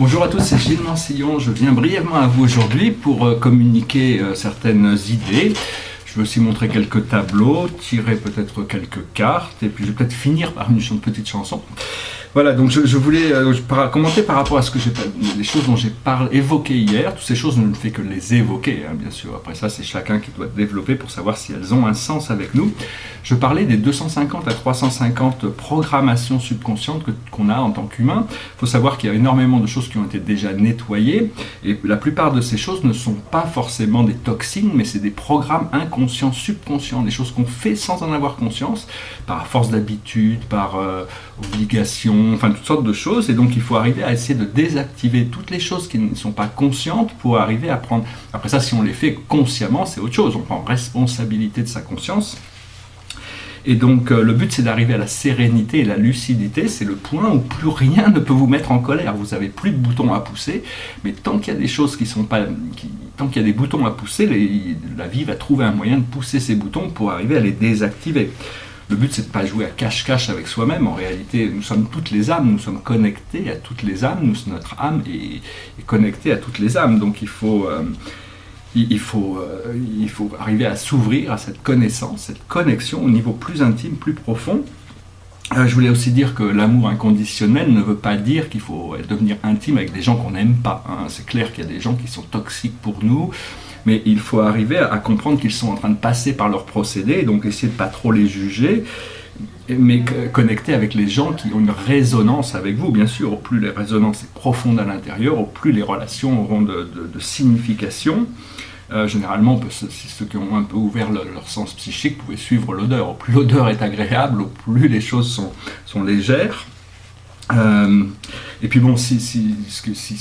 Bonjour à tous, c'est Gilles Mansillon. Je viens brièvement à vous aujourd'hui pour communiquer certaines idées. Je vais aussi montrer quelques tableaux, tirer peut-être quelques cartes, et puis je vais peut-être finir par une petite chanson. Voilà, donc je voulais commenter par rapport à ce que les choses dont j'ai évoquées hier. Toutes ces choses, je ne fais que les évoquer, hein, bien sûr. Après ça, c'est chacun qui doit développer pour savoir si elles ont un sens avec nous. Je parlais des 250 à 350 programmations subconscientes qu'on a en tant qu'humain. Il faut savoir qu'il y a énormément de choses qui ont été déjà nettoyées, et la plupart de ces choses ne sont pas forcément des toxines, mais c'est des programmes inconscients, subconscients, des choses qu'on fait sans en avoir conscience, par force d'habitude, par obligation, enfin toutes sortes de choses. Et donc il faut arriver à essayer de désactiver toutes les choses qui ne sont pas conscientes pour arriver à prendre... Après ça, si on les fait consciemment, c'est autre chose, on prend responsabilité de sa conscience. Et donc le but, c'est d'arriver à la sérénité et la lucidité. C'est le point où plus rien ne peut vous mettre en colère. Vous n'avez plus de boutons à pousser, mais tant qu'il y a des choses qui sont pas... tant qu'il y a des boutons à pousser, la vie va trouver un moyen de pousser ces boutons pour arriver à les désactiver. Le but, c'est de ne pas jouer à cache-cache avec soi-même. En réalité, nous sommes toutes les âmes, nous sommes connectés à toutes les âmes, notre âme est connectée à toutes les âmes. Donc il faut arriver à s'ouvrir à cette connaissance, cette connexion au niveau plus intime, plus profond. Je voulais aussi dire que l'amour inconditionnel ne veut pas dire qu'il faut devenir intime avec des gens qu'on n'aime pas, hein. C'est clair qu'il y a des gens qui sont toxiques pour nous, mais il faut arriver à comprendre qu'ils sont en train de passer par leur procédé, donc essayer de ne pas trop les juger, mais connecter avec les gens qui ont une résonance avec vous. Bien sûr, au plus les résonances sont profondes à l'intérieur, au plus les relations auront de signification. Généralement, ceux qui ont un peu ouvert leur sens psychique pouvaient suivre l'odeur. Au plus l'odeur est agréable, au plus les choses sont légères. Et puis bon, si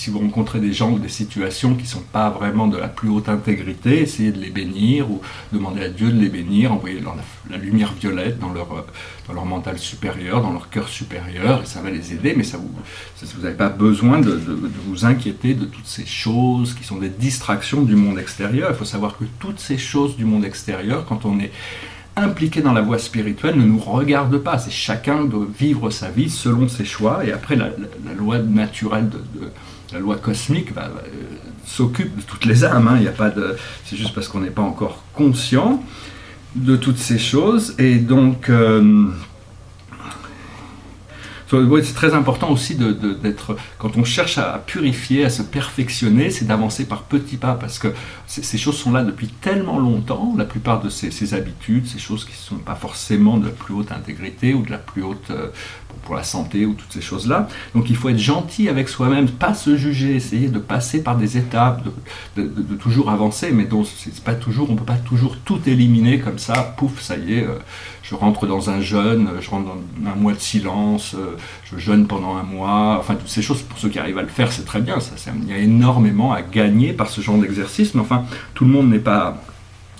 vous rencontrez des gens ou des situations qui ne sont pas vraiment de la plus haute intégrité, essayez de les bénir ou demandez à Dieu de les bénir, envoyez la lumière violette dans leur mental supérieur, dans leur cœur supérieur, et ça va les aider, mais vous n'avez pas besoin de vous inquiéter de toutes ces choses qui sont des distractions du monde extérieur. Il faut savoir que toutes ces choses du monde extérieur, quand on est impliqué dans la voie spirituelle, ne nous regarde pas. C'est chacun doit vivre sa vie selon ses choix, et après la loi naturelle, la loi cosmique s'occupe de toutes les âmes, hein. Il y a pas de... C'est juste parce qu'on n'est pas encore conscient de toutes ces choses, et donc c'est très important aussi d'être, quand on cherche à purifier, à se perfectionner, c'est d'avancer par petits pas, parce que ces choses sont là depuis tellement longtemps, la plupart de ces habitudes, ces choses qui ne sont pas forcément de la plus haute intégrité ou de la plus haute pour la santé ou toutes ces choses-là. Donc il faut être gentil avec soi-même, pas se juger, essayer de passer par des étapes, de toujours avancer, mais donc c'est pas toujours, on ne peut pas toujours tout éliminer comme ça, pouf, ça y est, je rentre dans un jeûne, je rentre dans un mois de silence, je jeûne pendant un mois, enfin toutes ces choses, pour ceux qui arrivent à le faire, c'est très bien, il y a énormément à gagner par ce genre d'exercice, mais enfin, tout le monde n'est pas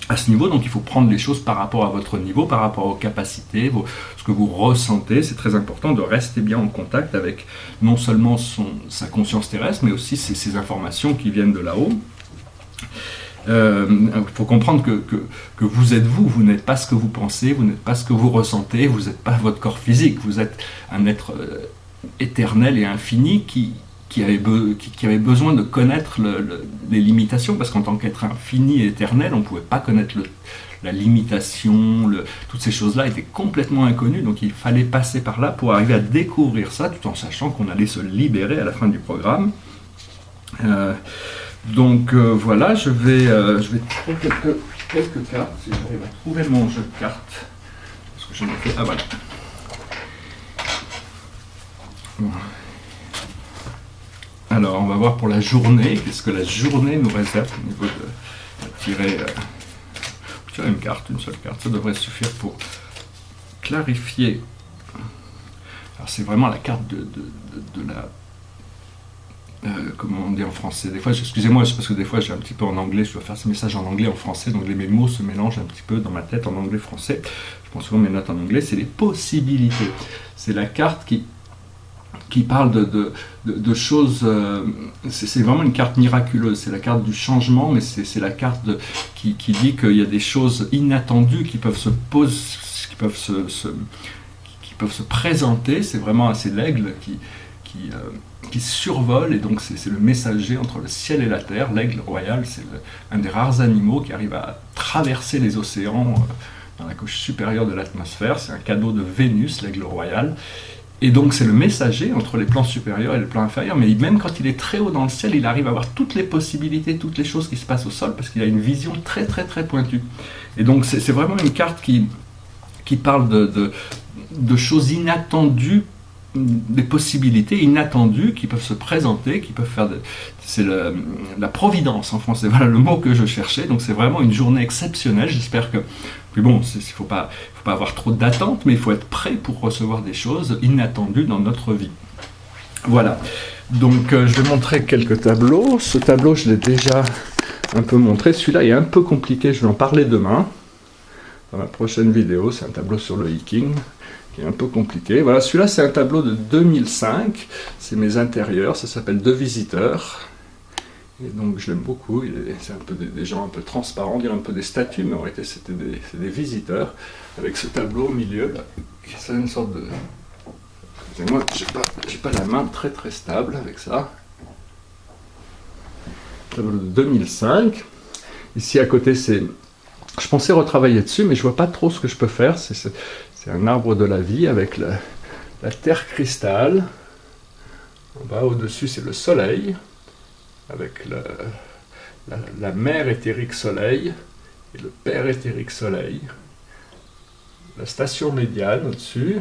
à ce niveau, donc il faut prendre les choses par rapport à votre niveau, par rapport aux capacités, ce que vous ressentez. C'est très important de rester bien en contact avec non seulement sa conscience terrestre, mais aussi ces informations qui viennent de là-haut. Il faut comprendre que vous êtes vous n'êtes pas ce que vous pensez, vous n'êtes pas ce que vous ressentez, vous n'êtes pas votre corps physique, vous êtes un être éternel et infini qui avait besoin de connaître les limitations, parce qu'en tant qu'être infini et éternel, on ne pouvait pas connaître la limitation, toutes ces choses-là étaient complètement inconnues, donc il fallait passer par là pour arriver à découvrir ça, tout en sachant qu'on allait se libérer à la fin du programme. Donc voilà, je vais trouver quelques cartes, si j'arrive à trouver mon jeu de cartes, parce que j'en ai fait, ah voilà. Bon. Alors on va voir pour la journée, qu'est-ce que la journée nous réserve au niveau de tirer une carte, une seule carte, ça devrait suffire pour clarifier. Alors c'est vraiment la carte de la... comment on dit en français, des fois, excusez-moi, c'est parce que des fois j'ai un petit peu en anglais, je dois faire ce message en anglais, en français, donc mes mots se mélangent un petit peu dans ma tête en anglais-français, je prends souvent mes notes en anglais, c'est les possibilités, c'est la carte qui parle de choses, c'est vraiment une carte miraculeuse, c'est la carte du changement, mais c'est la carte qui dit qu'il y a des choses inattendues qui peuvent se présenter, c'est vraiment, c'est l'aigle qui qui survole, et donc c'est le messager entre le ciel et la terre. L'aigle royal, c'est un des rares animaux qui arrive à traverser les océans dans la couche supérieure de l'atmosphère. C'est un cadeau de Vénus, l'aigle royal. Et donc c'est le messager entre les plans supérieurs et les plans inférieurs, mais même quand il est très haut dans le ciel, il arrive à voir toutes les possibilités, toutes les choses qui se passent au sol, parce qu'il a une vision très très très pointue. Et donc c'est vraiment une carte qui parle de choses inattendues, des possibilités inattendues qui peuvent se présenter, qui peuvent faire c'est la providence en français, voilà le mot que je cherchais. Donc c'est vraiment une journée exceptionnelle. J'espère que, puis bon, il faut pas avoir trop d'attentes, mais il faut être prêt pour recevoir des choses inattendues dans notre vie. Voilà, donc je vais montrer quelques tableaux. Ce tableau, je l'ai déjà un peu montré. Celui-là est un peu compliqué, je vais en parler demain dans la prochaine vidéo. C'est un tableau sur le hiking qui est un peu compliqué. Voilà, celui-là c'est un tableau de 2005, c'est mes intérieurs, ça s'appelle Deux visiteurs, et donc je l'aime beaucoup. C'est un peu des gens un peu transparents, on dirait un peu des statues, mais en réalité c'est des visiteurs, avec ce tableau au milieu, là, c'est une sorte de... Excusez-moi, j'ai pas la main très très stable avec ça. Tableau de 2005, ici à côté c'est... Je pensais retravailler dessus, mais je vois pas trop ce que je peux faire. C'est un arbre de la vie avec la terre cristal. En bas, au-dessus, c'est le soleil, avec la mère éthérique soleil et le père éthérique soleil. La station médiane au-dessus,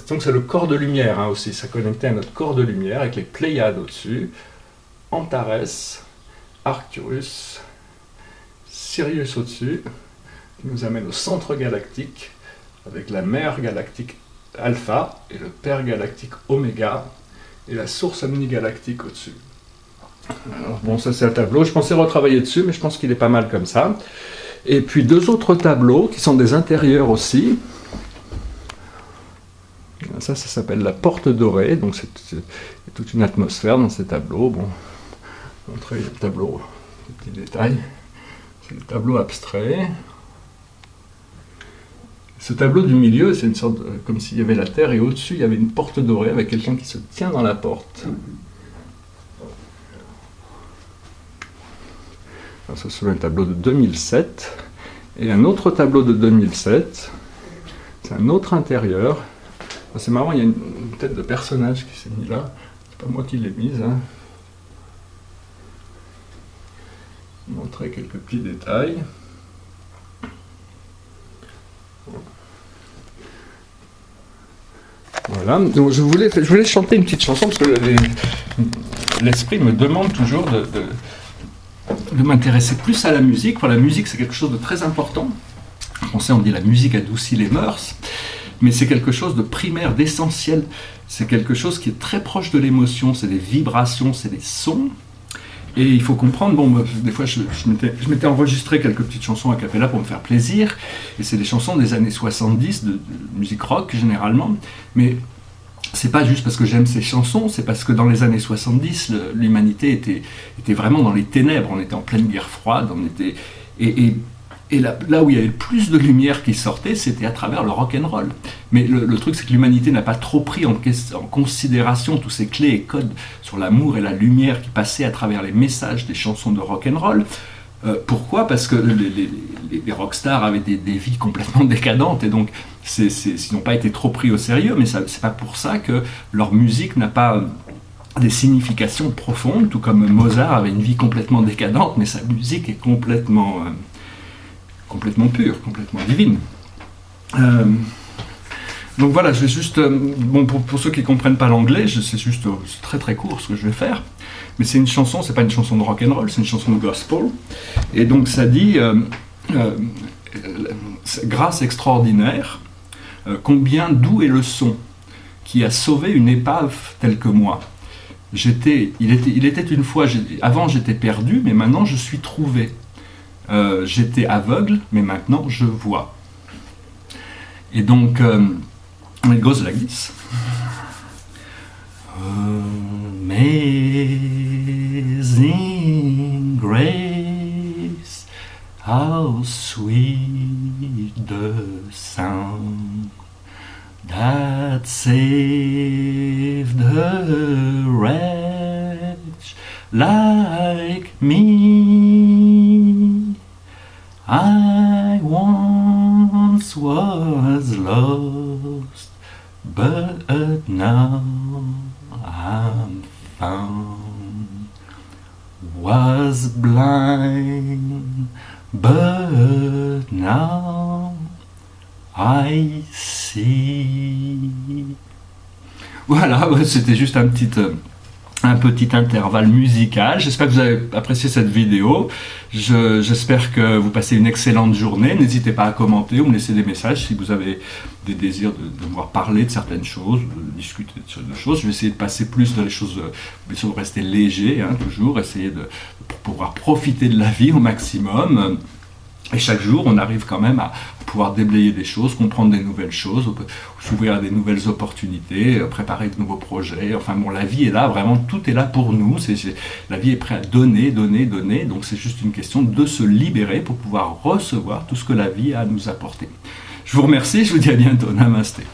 donc c'est le corps de lumière hein, aussi, ça connectait à notre corps de lumière avec les Pléiades au-dessus. Antares, Arcturus, Sirius au-dessus, qui nous amène au centre galactique, avec la mère galactique Alpha et le père galactique Oméga et la source omnigalactique au-dessus. Alors bon, ça c'est un tableau, je pensais retravailler dessus, mais je pense qu'il est pas mal comme ça. Et puis deux autres tableaux qui sont des intérieurs aussi. Ça s'appelle la porte dorée, donc c'est toute une atmosphère dans ces tableaux. Bon, je vais montrer le tableau, des petits détails. C'est le tableau abstrait. Ce tableau du milieu, c'est une sorte comme s'il y avait la terre et au-dessus il y avait une porte dorée avec quelqu'un qui se tient dans la porte. Alors, ça c'est un tableau de 2007 et un autre tableau de 2007. C'est un autre intérieur. C'est marrant, il y a une tête de personnage qui s'est mise là. C'est pas moi qui l'ai mise. Hein. Je vais montrer quelques petits détails. Voilà, donc je voulais chanter une petite chanson parce que l'esprit me demande toujours de m'intéresser plus à la musique. Voilà, la musique c'est quelque chose de très important. En français on dit la musique adoucit les mœurs, mais c'est quelque chose de primaire, d'essentiel. C'est quelque chose qui est très proche de l'émotion, c'est des vibrations, c'est des sons. Et il faut comprendre, bon, des fois je m'étais enregistré quelques petites chansons a cappella pour me faire plaisir, et c'est des chansons des années 70, de musique rock généralement, mais c'est pas juste parce que j'aime ces chansons, c'est parce que dans les années 70, l'humanité était vraiment dans les ténèbres, on était en pleine guerre froide, et là où il y avait le plus de lumière qui sortait, c'était à travers le rock'n'roll. Mais le truc, c'est que l'humanité n'a pas trop pris en considération tous ces clés et codes sur l'amour et la lumière qui passaient à travers les messages des chansons de rock'n'roll. Pourquoi ? Parce que les rockstars avaient des vies complètement décadentes, et donc ils n'ont pas été trop pris au sérieux, mais c'est pas pour ça que leur musique n'a pas des significations profondes, tout comme Mozart avait une vie complètement décadente, mais sa musique est complètement pure, complètement divine. Donc voilà, je vais juste... bon, pour ceux qui ne comprennent pas l'anglais, c'est juste très très court ce que je vais faire. Mais c'est une chanson, c'est pas une chanson de rock'n'roll, c'est une chanson de gospel. Et donc ça dit grâce extraordinaire, combien doux est le son qui a sauvé une épave telle que moi. Il était une fois, avant j'étais perdu, mais maintenant je suis trouvé. J'étais aveugle, mais maintenant je vois. Et donc, it goes like this. Amazing grace, how sweet the sound that saved a wretch like me. I once was lost, but now I'm found. Was blind, but now I see. Voilà, c'était juste un petit intervalle musical. J'espère que vous avez apprécié cette vidéo. J'espère que vous passez une excellente journée. N'hésitez pas à commenter ou me laisser des messages si vous avez des désirs de me voir parler de certaines choses, de discuter de certaines choses. Je vais essayer de passer plus dans les choses, bien sûr, rester léger, hein, toujours, essayer de pouvoir profiter de la vie au maximum. Et chaque jour, on arrive quand même à pouvoir déblayer des choses, comprendre des nouvelles choses, s'ouvrir à des nouvelles opportunités, préparer de nouveaux projets. Enfin bon, la vie est là, vraiment, tout est là pour nous. La vie est prête à donner. Donc c'est juste une question de se libérer pour pouvoir recevoir tout ce que la vie a à nous apporter. Je vous remercie, je vous dis à bientôt. Namasté.